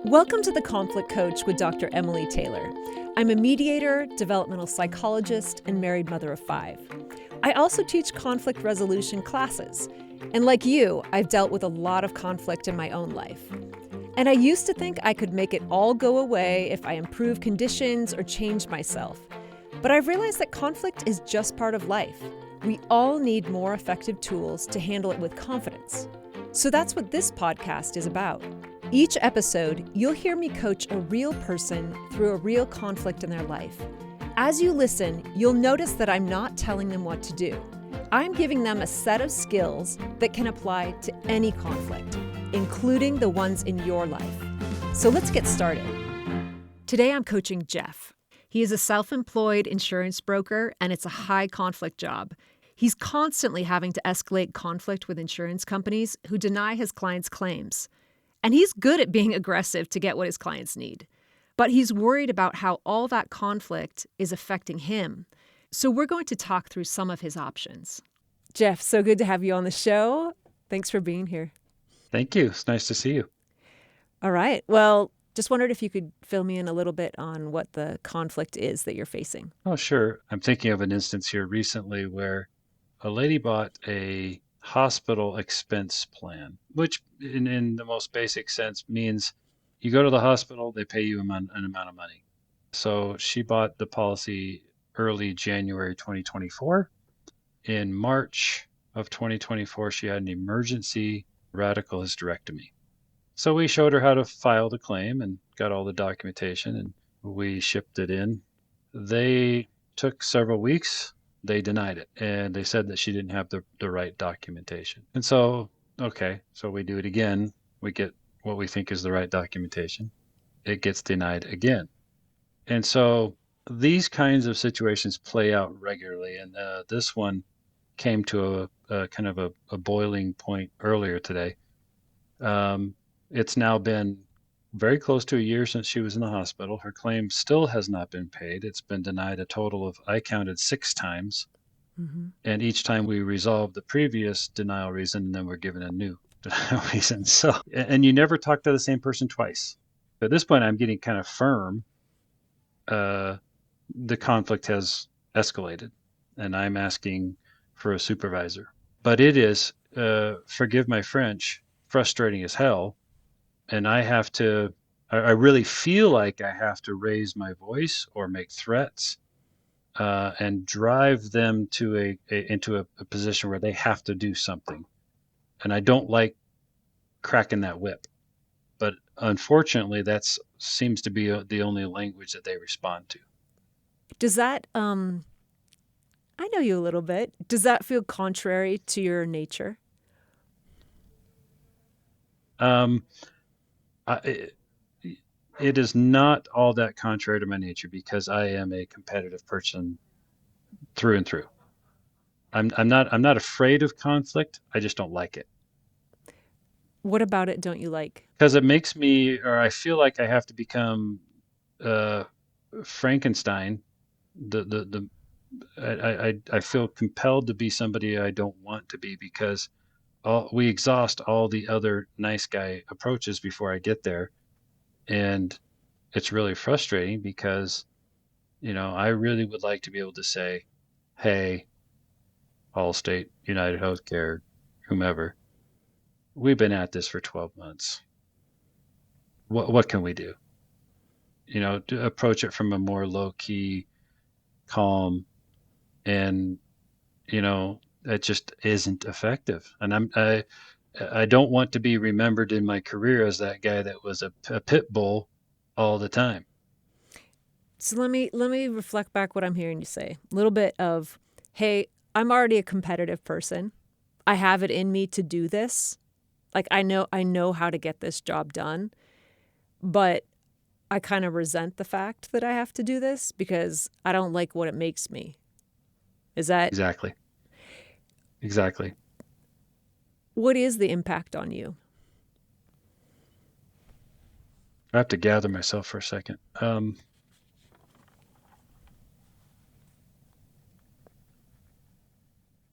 Welcome to The Conflict Coach with Dr. Emily Taylor. I'm a mediator, developmental psychologist, and married mother of 5. I also teach conflict resolution classes. And like you, I've dealt with a lot of conflict in my own life. And I used to think I could make it all go away if I improved conditions or changed myself. But I've realized that conflict is just part of life. We all need more effective tools to handle it with confidence. So that's what this podcast is about. Each episode, you'll hear me coach a real person through a real conflict in their life. As you listen, you'll notice that I'm not telling them what to do. I'm giving them a set of skills that can apply to any conflict, including the ones in your life. So let's get started. Today I'm coaching Jeff. He is a self-employed insurance broker, and it's a high conflict job. He's constantly having to escalate conflict with insurance companies who deny his clients' claims. And he's good at being aggressive to get what his clients need. But he's worried about how all that conflict is affecting him. So we're going to talk through some of his options. Jeff, so good to have you on the show. Thanks for being here. Thank you. It's nice to see you. All right. Well, just wondered if you could fill me in a little bit on what the conflict is that you're facing. Oh, sure. I'm thinking of an instance here recently where a lady bought a hospital expense plan, which in the most basic sense means you go to the hospital, they pay you an amount of money. So she bought the policy early January 2024. In March of 2024, she had an emergency radical hysterectomy. So we showed her how to file the claim and got all the documentation, and we shipped it in. They took several weeks. They denied it, and they said that she didn't have the right documentation. And so, okay, so we do it again. We get what we think is the right documentation. It gets denied again. And so these kinds of situations play out regularly. And this one came to a kind of a boiling point earlier today. It's now been very close to a year since she was in the hospital. Her claim still has not been paid. It's been denied a total of, I counted 6 times. Mm-hmm. And each time we resolve the previous denial reason, and then we're given a new denial reason. So, and you never talk to the same person twice. At this point, I'm getting kind of firm. The conflict has escalated, and I'm asking for a supervisor. But it is, forgive my French, frustrating as hell. And I really feel like I have to raise my voice or make threats and drive them to into a position where they have to do something. And I don't like cracking that whip. But unfortunately, that seems to be the only language that they respond to. Does that, I know you a little bit. Does that feel contrary to your nature? It is not all that contrary to my nature because I am a competitive person through and through. I'm not afraid of conflict. I just don't like it. What about it don't you like? Because it makes me, or I feel like I have to become Frankenstein. I feel compelled to be somebody I don't want to be because we exhaust all the other nice guy approaches before I get there. And it's really frustrating because, I really would like to be able to say, hey, Allstate, United Healthcare, whomever, we've been at this for 12 months. What can we do? To approach it from a more low key, calm, and, it just isn't effective. And I don't want to be remembered in my career as that guy that was a pit bull all the time. So let me reflect back what I'm hearing you say. A little bit of, hey, I'm already a competitive person. I have it in me to do this. Like I know how to get this job done. But I kind of resent the fact that I have to do this because I don't like what it makes me. Is that Exactly. What is the impact on you? I have to gather myself for a second.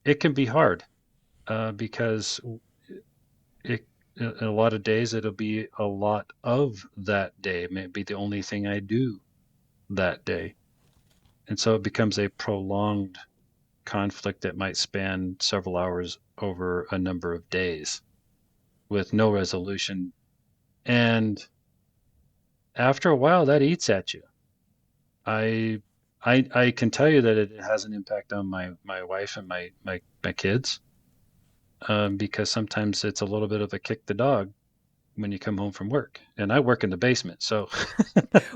It can be hard because a lot of days it'll be a lot of that day. It may be the only thing I do that day. And so it becomes a prolonged conflict that might span several hours over a number of days with no resolution. And after a while, that eats at you. I I can tell you that it has an impact on my wife and my kids, because sometimes it's a little bit of a kick the dog when you come home from work. And I work in the basement, so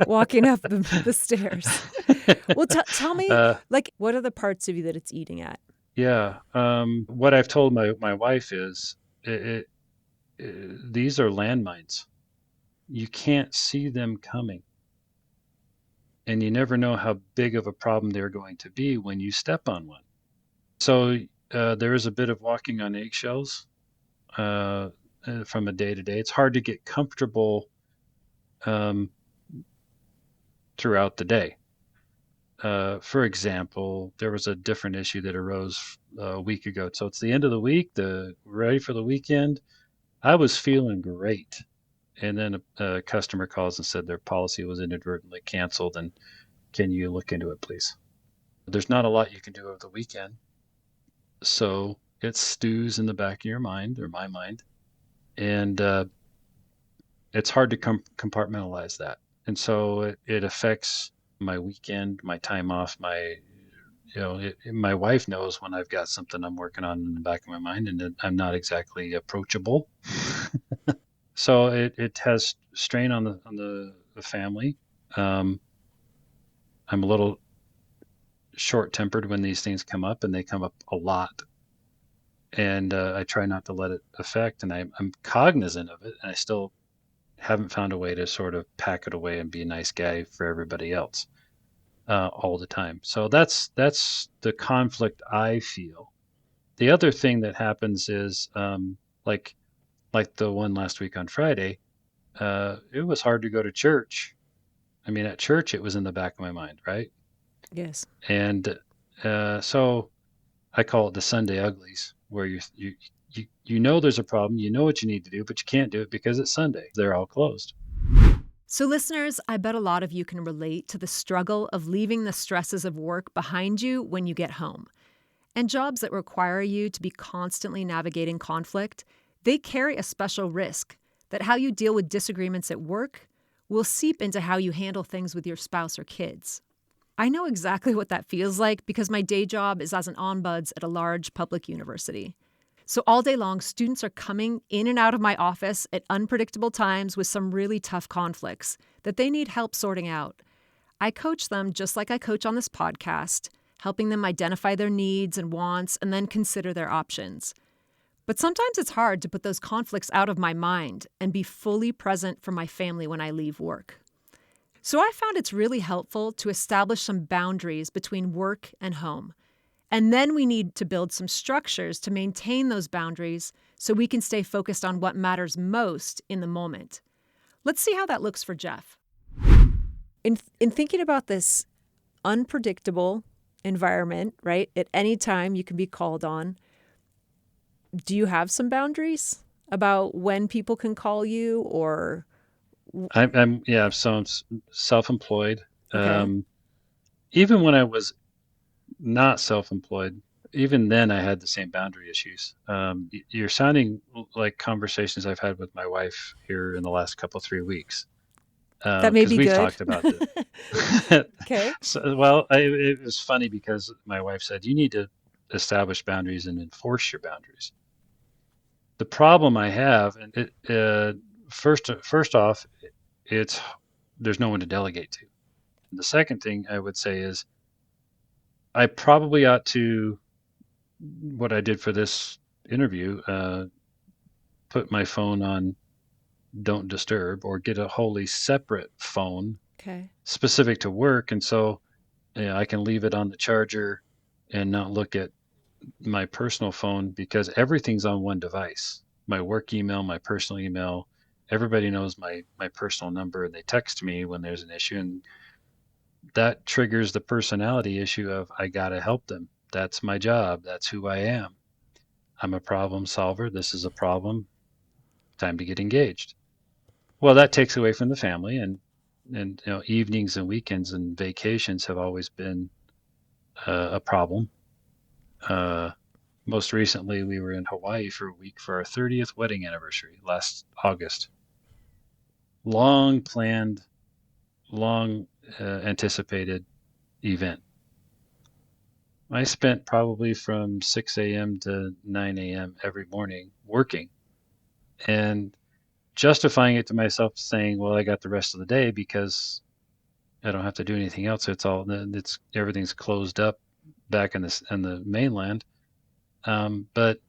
Walking up the stairs. Well, tell me, uh, like, what are the parts of you that it's eating at? yeah. What I've told my wife is these are landmines. You can't see them coming, and you never know how big of a problem they're going to be when you step on one. So there is a bit of walking on eggshells uh, from a day to day. It's hard to get comfortable um, throughout the day. For example, there was a different issue that arose a week ago. So it's the end of the week, the ready for the weekend. I was feeling great, and then a customer calls and said their policy was inadvertently canceled, and can you look into it, please? There's not a lot you can do over the weekend, so it stews in the back of your mind or my mind, and it's hard to compartmentalize that, and so it affects my weekend, my time off, my wife knows when I've got something I'm working on in the back of my mind, and I'm not exactly approachable. So it has strain on the family. Um, I'm a little short tempered when these things come up, and they come up a lot. And I try not to let it affect, and I'm cognizant of it, and I still haven't found a way to sort of pack it away and be a nice guy for everybody else all the time. So that's the conflict I feel. The other thing that happens is like like the one last week on Friday. It was hard to go to church. I mean, at church, it was in the back of my mind, right? Yes. And so I call it the Sunday uglies, where you know there's a problem, you know what you need to do, but you can't do it because it's Sunday. They're all closed. So, listeners, I bet a lot of you can relate to the struggle of leaving the stresses of work behind you when you get home. And jobs that require you to be constantly navigating conflict, they carry a special risk that how you deal with disagreements at work will seep into how you handle things with your spouse or kids. I know exactly what that feels like because my day job is as an ombuds at a large public university. So all day long, students are coming in and out of my office at unpredictable times with some really tough conflicts that they need help sorting out. I coach them just like I coach on this podcast, helping them identify their needs and wants and then consider their options. But sometimes it's hard to put those conflicts out of my mind and be fully present for my family when I leave work. So I found it's really helpful to establish some boundaries between work and home. And then we need to build some structures to maintain those boundaries so we can stay focused on what matters most in the moment. Let's see how that looks for Jeff. In thinking about this unpredictable environment, right? At any time you can be called on. Do you have some boundaries about when people can call you or I'm yeah, so I'm self-employed. okay? Even when I was not self-employed, even then I had the same boundary issues. You're sounding like conversations I've had with my wife here in the last couple 3 weeks, That may because be we've good. talked about this. Okay. So, well, it was funny because my wife said you need to establish boundaries and enforce your boundaries. The problem I have, and first off, it's there's no one to delegate to. The second thing I would say is I probably ought to, what I did for this interview, put my phone on don't disturb or get a wholly separate phone Okay. specific to work. And so I can leave it on the charger and not look at my personal phone because everything's on one device. My work email, my personal email, everybody knows my personal number and they text me when there's an issue, and that triggers the personality issue of I got to help them. That's my job. That's who I am. I'm a problem solver. This is a problem. time to get engaged. Well, that takes away from the family, and evenings and weekends and vacations have always been a problem. Uh, Most recently, we were in Hawaii for a week for our 30th wedding anniversary last August. Long planned, long anticipated event. I spent probably from 6 a.m. to 9 a.m. every morning working and justifying it to myself, saying, well, I got the rest of the day because I don't have to do anything else. It's everything's closed up back in the mainland. But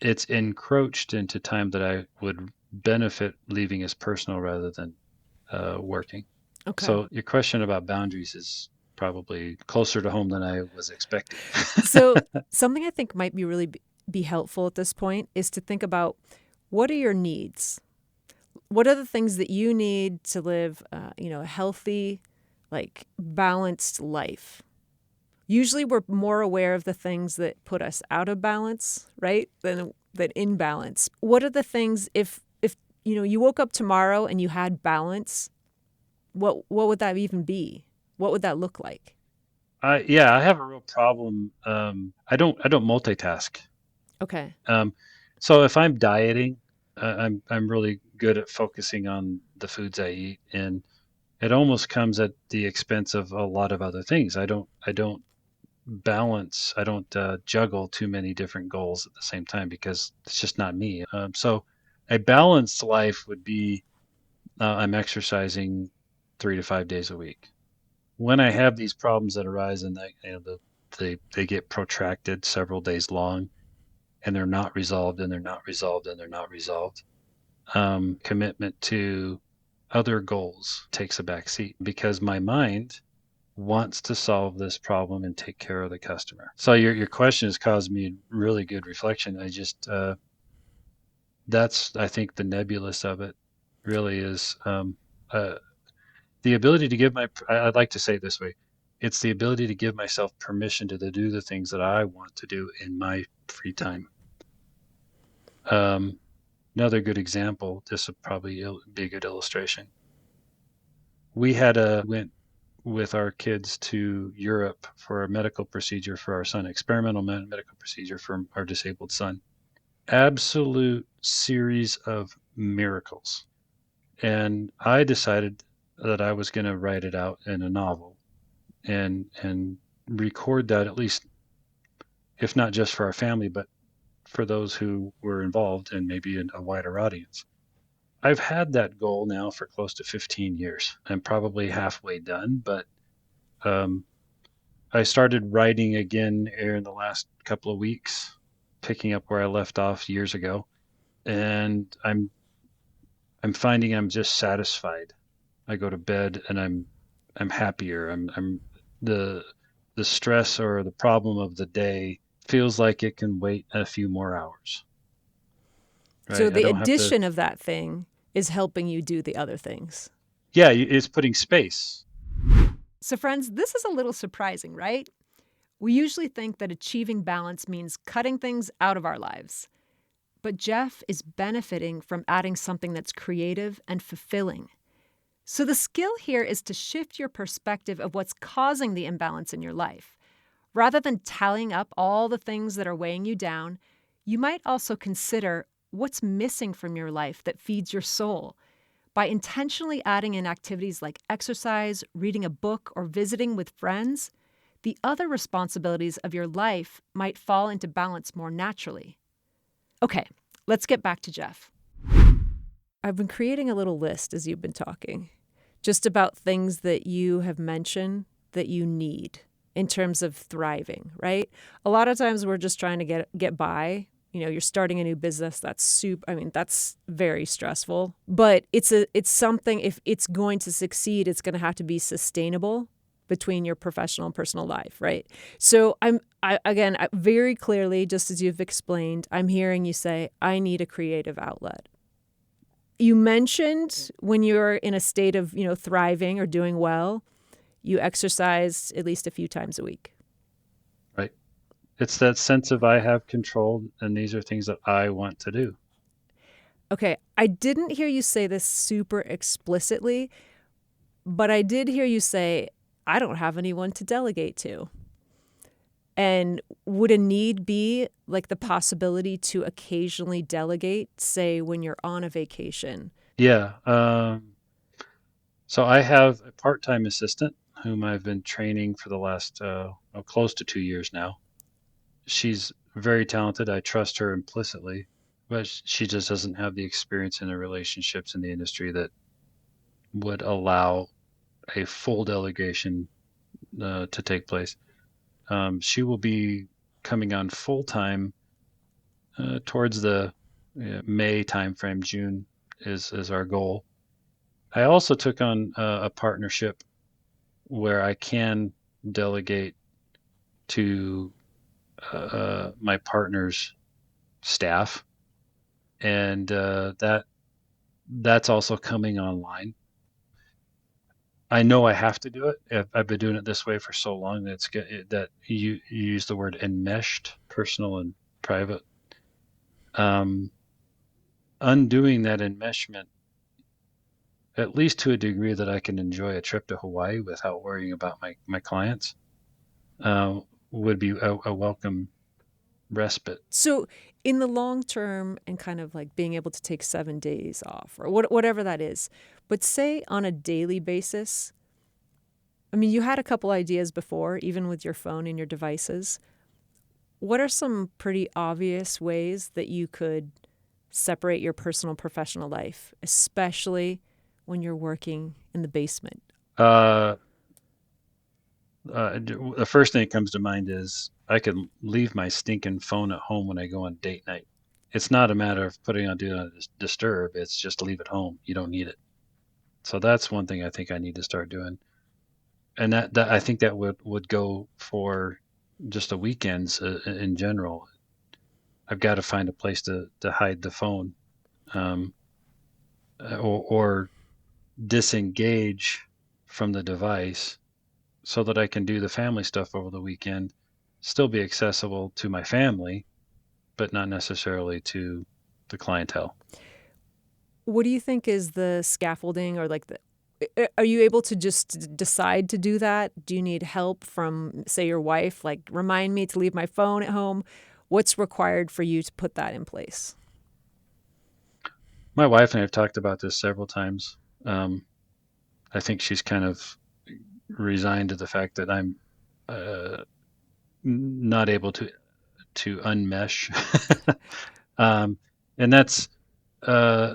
it's encroached into time that I would benefit leaving as personal rather than working. Okay. So your question about boundaries is probably closer to home than I was expecting. So, something I think might be really be helpful at this point is to think about what are your needs? What are the things that you need to live, a healthy, like balanced life? Usually we're more aware of the things that put us out of balance, right? Than in balance. What are the things if you woke up tomorrow and you had balance, what would that even be? What would that look like? Yeah, I have a real problem. I don't multitask. Okay. Um, so if I'm dieting, I'm really good at focusing on the foods I eat, and it almost comes at the expense of a lot of other things. I don't balance. I don't juggle too many different goals at the same time because it's just not me. So a balanced life would be I'm exercising 3 to 5 days a week. When I have these problems that arise and they get protracted several days long and they're not resolved and they're not resolved and they're not resolved, commitment to other goals takes a back seat because my mind wants to solve this problem and take care of the customer. So your question has caused me really good reflection. I just That's I think the nebulous of it really is uh, the ability to I'd like to say it this way. It's the ability to give myself permission to do the things that I want to do in my free time. Um, Another good example, this would probably be a good illustration. Went with our kids to Europe for a medical procedure for our son, experimental medical procedure for our disabled son. Absolute series of miracles. And I decided that I was going to write it out in a novel and record that, at least, if not just for our family, but for those who were involved and maybe in a wider audience. I've had that goal now for close to 15 years. I'm probably halfway done, but um, I started writing again in the last couple of weeks, picking up where I left off years ago, and I'm finding I'm just satisfied. I go to bed and I'm happier. I'm the the stress or the problem of the day feels like it can wait a few more hours, So right? I the don't have to. addition of that thing is helping you do the other things. Yeah, it's putting space. So friends, this is a little surprising, right? We usually think that achieving balance means cutting things out of our lives. But Jeff is benefiting from adding something that's creative and fulfilling. So the skill here is to shift your perspective of what's causing the imbalance in your life. Rather than tallying up all the things that are weighing you down, you might also consider what's missing from your life that feeds your soul. By intentionally adding in activities like exercise, reading a book, or visiting with friends, the other responsibilities of your life might fall into balance more naturally. Okay, let's get back to Jeff. I've been creating a little list as you've been talking, just about things that you have mentioned that you need in terms of thriving, right? A lot of times we're just trying to get by. You're starting a new business. That's very stressful. But it's something, if it's going to succeed, it's going to have to be sustainable between your professional and personal life, right? So again, very clearly, just as you've explained, I'm hearing you say, I need a creative outlet. You mentioned when you're in a state of, thriving or doing well, you exercise at least a few times a week. Right. It's that sense of I have control and these are things that I want to do. Okay, I didn't hear you say this super explicitly, but I did hear you say, I don't have anyone to delegate to. And would a need be like the possibility to occasionally delegate, say when you're on a vacation? Yeah. So I have a part-time assistant whom I've been training for the last close to 2 years now. She's very talented. I trust her implicitly, but she just doesn't have the experience in the relationships in the industry that would allow a full delegation to take place. She will be coming on full time towards the May timeframe. June is our goal. I also took on a partnership where I can delegate to my partner's staff, and that's also coming online. I know I have to do it. I've been doing it this way for so long that that you use the word enmeshed, personal and private. Um, Undoing that enmeshment, at least to a degree that I can enjoy a trip to Hawaii without worrying about my clients, uh, would be a welcome respite. So, in the long term, and kind of like being able to take 7 days off or whatever that is, but say on a daily basis, I mean, you had a couple ideas before, even with your phone and your devices. What are some pretty obvious ways that you could separate your personal professional life, especially when you're working in the basement? Uh, the first thing that comes to mind is I can leave my stinking phone at home when I go on date night. It's not a matter of putting on do not disturb. It's just leave it home. You don't need it. So that's one thing I think I need to start doing. And that I think that would go for just the weekends in general. I've got to find a place to hide the phone, um, or disengage from the device so that I can do the family stuff over the weekend, still be accessible to my family, but not necessarily to the clientele. What do you think is the scaffolding or like are you able to just decide to do that? Do you need help from, say, your wife? Like, remind me to leave my phone at home. What's required for you to put that in place? My wife and I have talked about this several times. Um, I think she's kind of resigned to the fact that I'm uh, not able to unmesh, um, and that's uh,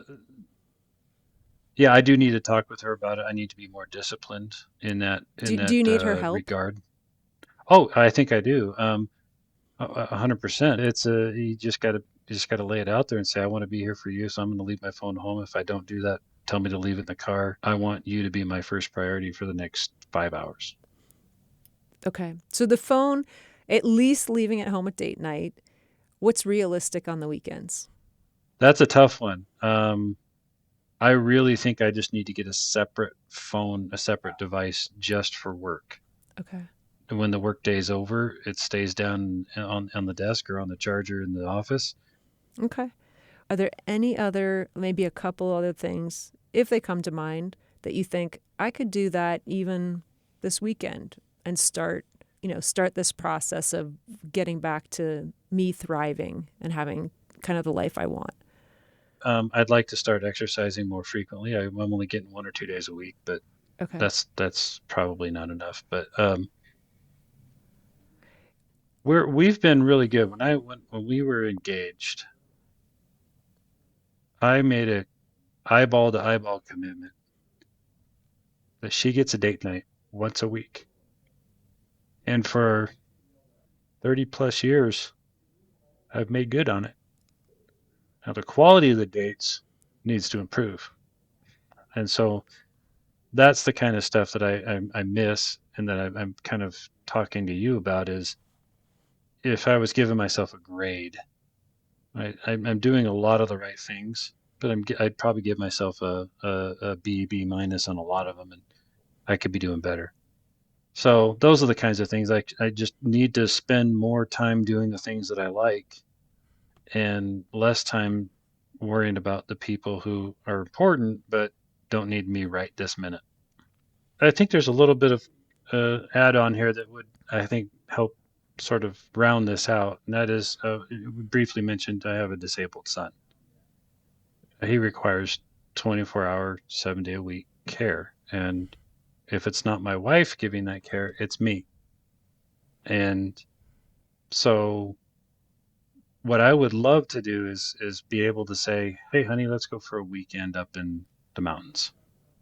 yeah. I do need to talk with her about it. I need to be more disciplined in Do you need her help? regard. Oh, I think I do. 100%. It's a you just gotta lay it out there and say, I want to be here for you, so I'm going to leave my phone home. If I don't do that, tell me to leave it in the car. I want you to be my first priority for the next 5 hours. Okay. So the phone, at least leaving it home at date night. What's realistic on the weekends? That's a tough one. I really think I just need to get a separate phone, a separate device just for work. Okay. And when the work day is over, it stays down on the desk or on the charger in the office. Okay. Are there any other, maybe a couple other things, if they come to mind, that you think I could do that even this weekend and start this process of getting back to me thriving and having kind of the life I want? I'd like to start exercising more frequently. I'm only getting 1 or 2 days a week, but Okay. that's probably not enough. But we've been really good. When we were engaged, I made a eyeball to eyeball commitment that she gets a date night once a week, and for 30 plus years, I've made good on it. Now the quality of the dates needs to improve, and so that's the kind of stuff that I miss, and that I'm kind of talking to you about is if I was giving myself a grade, right? I'm doing a lot of the right things, but I'd probably give myself a B minus on a lot of them, and I could be doing better. So those are the kinds of things I just need to spend more time doing the things that I like and less time worrying about the people who are important but don't need me right this minute. I think there's a little bit of add on here that would, I think, help sort of round this out. And that is, we briefly mentioned I have a disabled son. He requires 24-hour, 7-day a week care. And if it's not my wife giving that care, it's me. And so what I would love to do is be able to say, hey, honey, let's go for a weekend up in the mountains.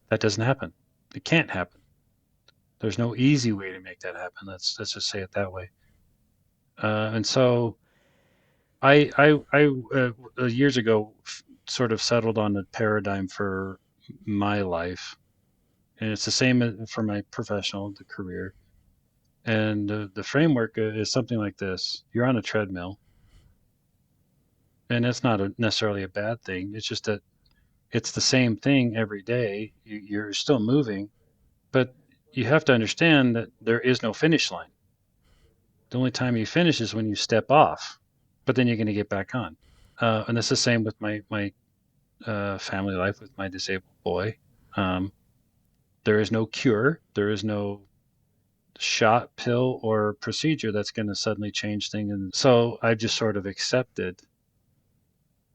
That doesn't happen. It can't happen. There's no easy way to make that happen. Let's just say it that way. And so I years ago sort of settled on a paradigm for my life, and it's the same for my professional, the career. And the framework is something like this: you're on a treadmill, and it's not necessarily a bad thing. It's just that it's the same thing every day. You're still moving, but you have to understand that there is no finish line. The only time you finish is when you step off, but then you're going to get back on. And it's the same with my family life with my disabled boy. There is no cure. There is no shot, pill, or procedure that's going to suddenly change things. And so I've just sort of accepted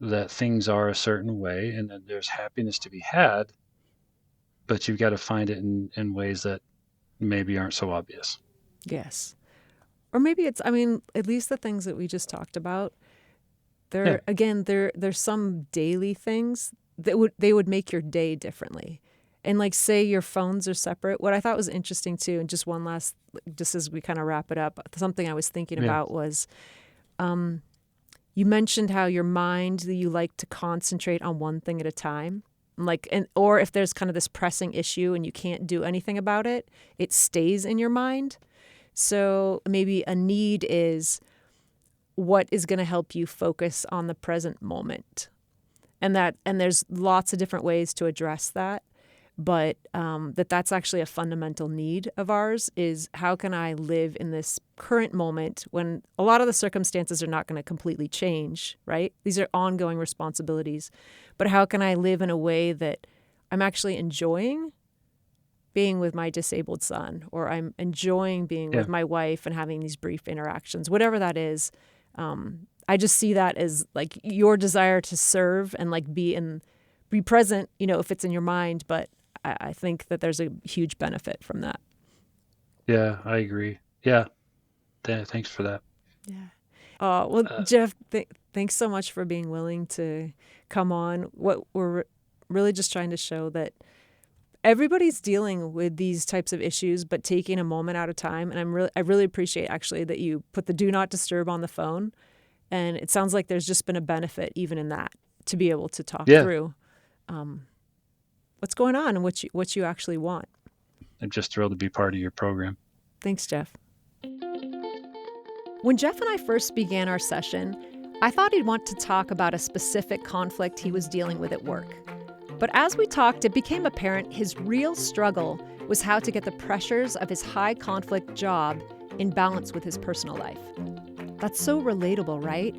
that things are a certain way and that there's happiness to be had, but you've got to find it in ways that maybe aren't so obvious. Yes. Or maybe it's, I mean, at least the things that we just talked about, there's some daily things that would make your day differently. And like, say your phones are separate. What I thought was interesting too, and just one last, just as we kind of wrap it up, something I was thinking about was, you mentioned how your mind, that you like to concentrate on one thing at a time. Or if there's kind of this pressing issue and you can't do anything about it, it stays in your mind. So maybe a need is what is going to help you focus on the present moment. And there's lots of different ways to address that. But that's actually a fundamental need of ours is how can I live in this current moment when a lot of the circumstances are not going to completely change, right? These are ongoing responsibilities. But how can I live in a way that I'm actually enjoying being with my disabled son, or I'm enjoying being with my wife and having these brief interactions, whatever that is. I just see that as like your desire to serve and like be present, if it's in your mind, but I think that there's a huge benefit from that. Yeah, I agree. Yeah. Thanks for that. Yeah. Jeff, thanks so much for being willing to come on. What we're really just trying to show that everybody's dealing with these types of issues, but taking a moment at a time. And I really appreciate actually that you put the do not disturb on the phone. And it sounds like there's just been a benefit even in that to be able to talk through what's going on and what you actually want. I'm just thrilled to be part of your program. Thanks, Jeff. When Jeff and I first began our session, I thought he'd want to talk about a specific conflict he was dealing with at work. But as we talked, it became apparent his real struggle was how to get the pressures of his high conflict job in balance with his personal life. That's so relatable, right?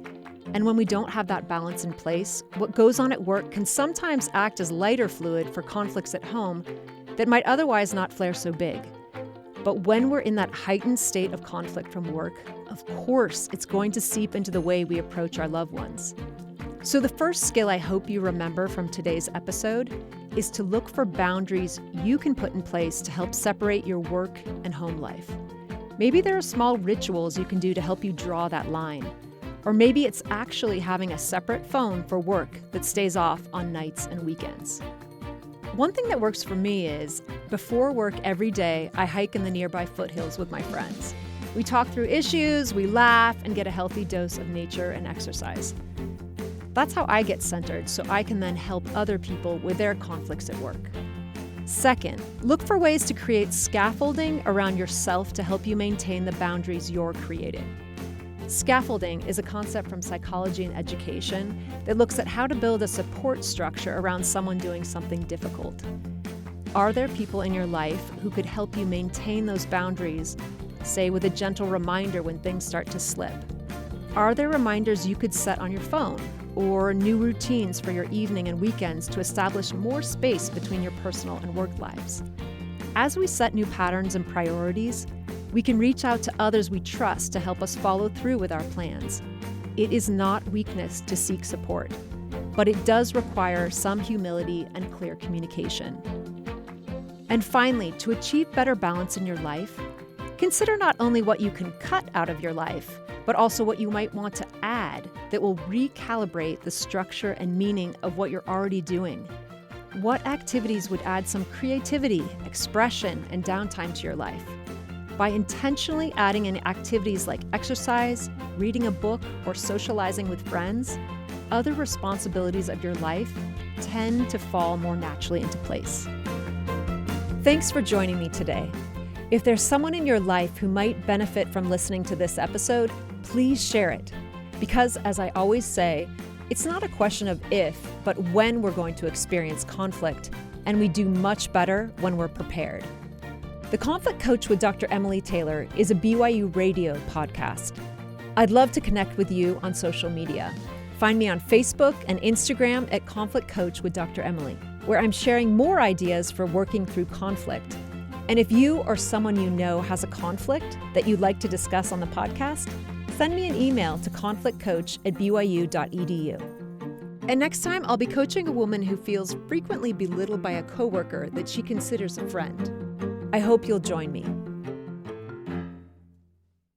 And when we don't have that balance in place, what goes on at work can sometimes act as lighter fluid for conflicts at home that might otherwise not flare so big. But when we're in that heightened state of conflict from work, of course, it's going to seep into the way we approach our loved ones. So the first skill I hope you remember from today's episode is to look for boundaries you can put in place to help separate your work and home life. Maybe there are small rituals you can do to help you draw that line. Or maybe it's actually having a separate phone for work that stays off on nights and weekends. One thing that works for me is, before work every day, I hike in the nearby foothills with my friends. We talk through issues, we laugh, and get a healthy dose of nature and exercise. That's how I get centered, so I can then help other people with their conflicts at work. Second, look for ways to create scaffolding around yourself to help you maintain the boundaries you're creating. Scaffolding is a concept from psychology and education that looks at how to build a support structure around someone doing something difficult. Are there people in your life who could help you maintain those boundaries, say with a gentle reminder when things start to slip? Are there reminders you could set on your phone or new routines for your evening and weekends to establish more space between your personal and work lives. As we set new patterns and priorities, we can reach out to others we trust to help us follow through with our plans. It is not weakness to seek support, but it does require some humility and clear communication. And finally, to achieve better balance in your life, consider not only what you can cut out of your life, but also what you might want to add that will recalibrate the structure and meaning of what you're already doing. What activities would add some creativity, expression, and downtime to your life? By intentionally adding in activities like exercise, reading a book, or socializing with friends, other responsibilities of your life tend to fall more naturally into place. Thanks for joining me today. If there's someone in your life who might benefit from listening to this episode, please share it. Because, as I always say, it's not a question of if, but when we're going to experience conflict, and we do much better when we're prepared. The Conflict Coach with Dr. Emily Taylor is a BYU radio podcast. I'd love to connect with you on social media. Find me on Facebook and Instagram at Conflict Coach with Dr. Emily, where I'm sharing more ideas for working through conflict. And if you or someone you know has a conflict that you'd like to discuss on the podcast, send me an email to conflictcoach@byu.edu. And next time, I'll be coaching a woman who feels frequently belittled by a coworker that she considers a friend. I hope you'll join me.